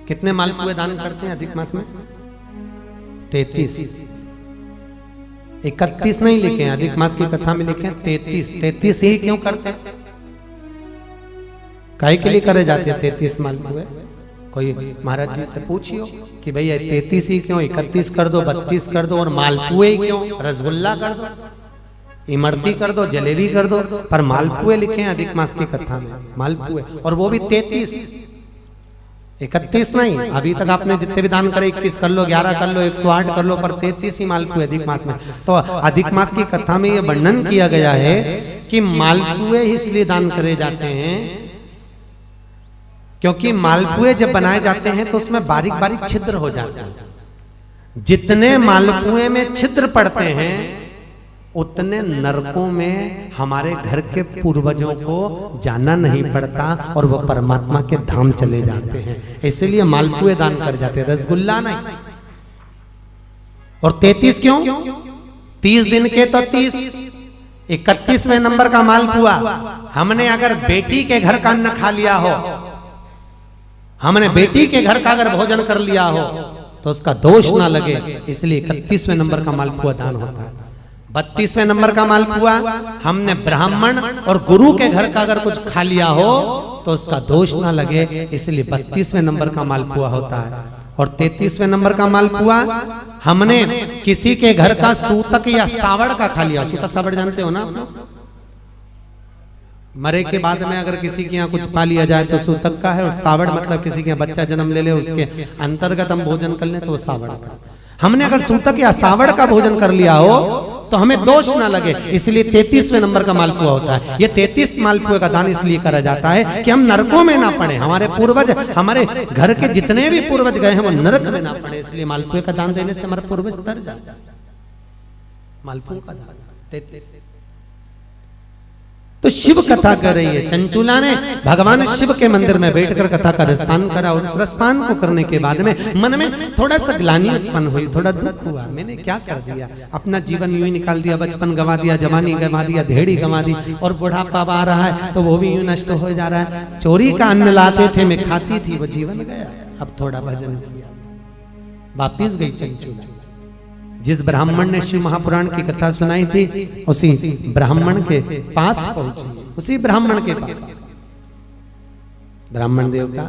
कितने मालपुए दान करते हैं अधिक मास में? 33। 31 नहीं लिखे हैं, अधिक मास की कथा में लिखे हैं 33। 33 ही क्यों करते हैं? काहे के लिए करे जाते हैं 33 मालपुए? कोई महाराज जी से पूछियो कि भैया 33 ही क्यों, 31 कर दो, 32 कर दो, और मालपुए क्यों? रसगुल्ला कर दो, इमरती कर दो, जलेबी कर दो, पर मालपुए लिखे हैं अधिक मास की कथा में, मालपुए, और वो भी 33। 31 नहीं। अभी तक आपने जितने भी दान करे 21 कर लो, 11 कर लो, 108 कर लो, पर 33 ही मालपुए अधिक मास में। तो अधिक मास की कथा में यह वर्णन किया गया है कि मालपुए इसलिए दान करे जाते हैं क्योंकि मालपुए जब बनाए जाते हैं तो उसमें बारीक बारीक छिद्र हो जाते हैं। जितने मालपुए में छिद्र पड़ते हैं उतने नरकों में हमारे घर के पूर्वजों को जाना नहीं पड़ता और वो परमात्मा के धाम चले जाते हैं। इसलिए मालपुए दान कर जाते हैं, रसगुल्ला नहीं। और 33 क्यों? 30 दिन के तो 30, 31वें नंबर का मालपुआ हमने अगर बेटी के घर का अन्न खा लिया हो, हमने बेटी के घर का अगर भोजन कर लिया हो तो उसका दोष ना लगे, इसलिए 31वें नंबर का मालपुआ दान होता है। 32वें नंबर का मालपुआ हमने ब्राह्मण और गुरु के घर का अगर कुछ खा लिया हो तो उसका दोष ना लगे, इसलिए 32वें नंबर का मालपुआ होता है। और 33वें नंबर का मालपुआ हमने किसी के घर का सूतक या सावड़ का खा लिया। सूतक सावड़ जानते हो ना? मरे के बाद में अगर किसी के यहाँ कुछ पा लिया जाए तो सूतक का है, और सावड़ मतलब किसी के यहाँ बच्चा जन्म ले ले उसके अंतर्गत हम भोजन कर लें तो वो सावड़ का। हमने अगर सूतक या सावड़ का भोजन कर लिया हो तो हमें दोष ना लगे, इसलिए 33वें नंबर का मालपुआ होता है। ये 33 मालपुए का दान इसलिए करा जाता है कि हम नरकों में ना पड़े, हमारे पूर्वज, हमारे घर के जितने भी पूर्वज गए हैं वो नरक में ना पड़े, इसलिए मालपुए का दान देने से हमारे पूर्वज तर जाते हैं। मालपुए का दान 33। तो शिव कथा कर रही है। चंचुला ने भगवान शिव के मंदिर में बैठकर कथा का रसपान करा, और उस रसपान को करने के बाद में मन में थोड़ा सा ग्लानि उत्पन्न हुई, थोड़ा दुख हुआ, मैंने क्या कर दिया, अपना जीवन यूं ही निकाल दिया, बचपन गवा दिया, जवानी गवा दिया, धेड़ी गवा दी, और बुढ़ापा आ रहा है तो वो भी यूं नष्ट हो जा रहा है। चोरी का अन्न लाते थे, मैं खाती थी, वो जीवन गया। अब थोड़ा भजन किया, वापिस गई चंचुला। जिस ब्राह्मण ने शिव महापुराण की कथा सुनाई थी उसी ब्राह्मण के पास पहुंची, उसी ब्राह्मण के पास। ब्राह्मण देवता,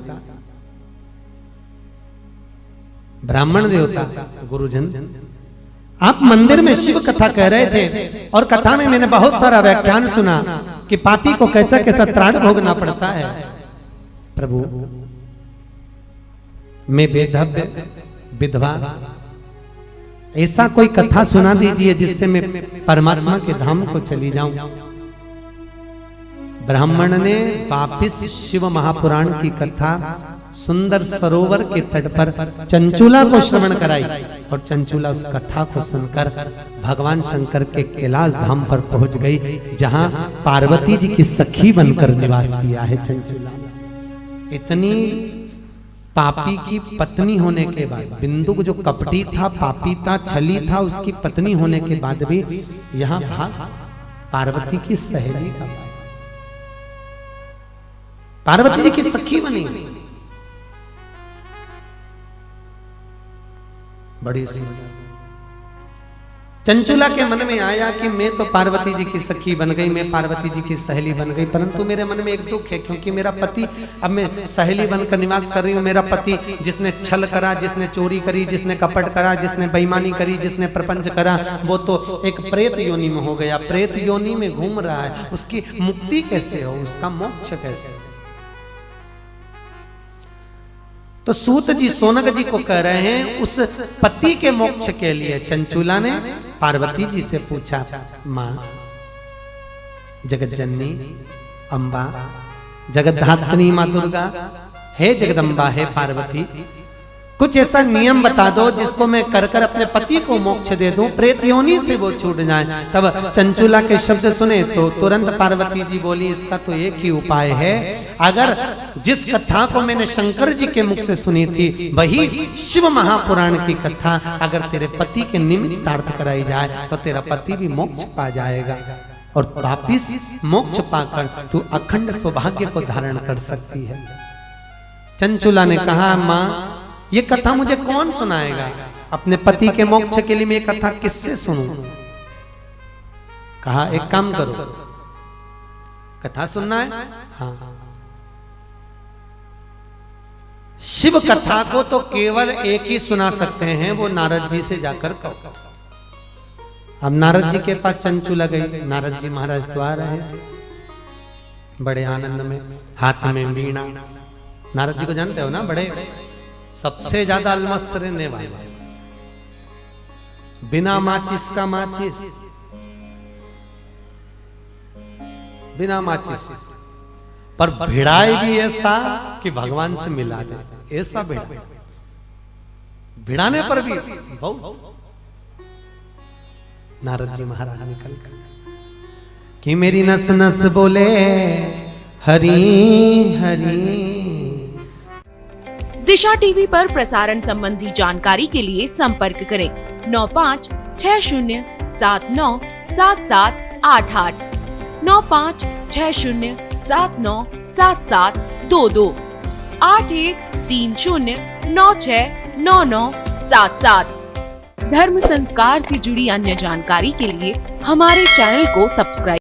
ब्राह्मण देवता गुरुजन, आप मंदिर में शिव कथा कह रहे थे, और कथा में मैंने बहुत सारा व्याख्यान सुना कि पापी को कैसा कैसा त्राण भोगना पड़ता है। प्रभु, मैं बेधव्य विधवा, ऐसा कोई कथा सुना दीजिए जिससे मैं परमात्मा के धाम को चली जाऊं। ब्राह्मण ने वापिस शिव महापुराण की कथा सुंदर सरोवर के तट पर चंचुला को श्रवण कराई, और चंचुला उस कथा को सुनकर भगवान शंकर के कैलाश धाम पर पहुंच गई, जहां पार्वती जी की सखी बनकर निवास किया है चंचुला। इतनी पापी की पत्नी होने के बाद, बिंदु जो कपटी था, पापी था, छली था, उसकी पत्नी होने के बाद भी यहां भाग पार्वती की सहेली का, पार्वती जी की सखी बनी। बड़ी चंचुला के मन में आया कि मैं तो पार्वती जी की सखी बन गई, मैं पार्वती जी की सहेली बन गई, परंतु मेरे मन में एक दुख है, क्योंकि मेरा पति, अब मैं सहेली बनकर निवास कर रही हूँ, मेरा पति जिसने छल करा, जिसने चोरी करी, जिसने कपट करा, जिसने बेईमानी करी, जिसने प्रपंच करा, वो तो एक प्रेत योनि में हो गया, प्रेत योनि में घूम रहा है। उसकी मुक्ति कैसे हो, उसका मोक्ष कैसे हो? तो सूत जी सोनक जी को कह रहे हैं उस पति के मोक्ष के लिए चंचुला ने पार्वती जी से पूछा, मां जगत जननी अम्बा, जगतधात्री मां दुर्गा, हे जगदम्बा, हे पार्वती, कुछ ऐसा नियम बता दो जिसको मैं कर कर अपने पति को मोक्ष दे दूं, प्रेत योनि से वो छूट जाए। तब चंचुला के शब्द सुने तो तुरंत पार्वती जी बोली, इसका तो एक ही उपाय है, अगर जिस कथा को मैंने शंकर जी के मुख से सुनी थी वही शिव महापुराण की कथा अगर तेरे पति के निमित्तार्थ कराई जाए तो तेरा पति भी मोक्ष पा जाएगा, और वापिस मोक्ष पाकर तू अखंड सौभाग्य को धारण कर सकती है। चंचुला ने कहा, मां ये कथा मुझे कौन सुनाएगा? अपने पति के मोक्ष के लिए मैं ये कथा किससे सुनूं? कहा एक काम करो, कथा सुनना है? हाँ। शिव कथा को तो केवल एक ही सुना सकते हैं, वो नारद जी से जाकर कहो। अब नारद जी के पास चंचूला गई। नारद जी महाराज तो आ रहे हैं बड़े आनंद में, हाथ में वीणा। नारद जी को जानते हो ना, बड़े सबसे ज्यादा अलमस्त रहने वाले, बिना माचिस का माचिस, बिना माचिस, पर भिड़ाएगी ऐसा कि भगवान से मिला दे, ऐसा भिड़ाने पर भी बहुत। नारद जी महाराज निकल कर कि मेरी नस नस बोले हरी हरी। दिशा टीवी पर प्रसारण संबंधी जानकारी के लिए संपर्क करें 9560797788, 9560797722, 8130969977। धर्म संस्कार से जुड़ी अन्य जानकारी के लिए हमारे चैनल को सब्सक्राइब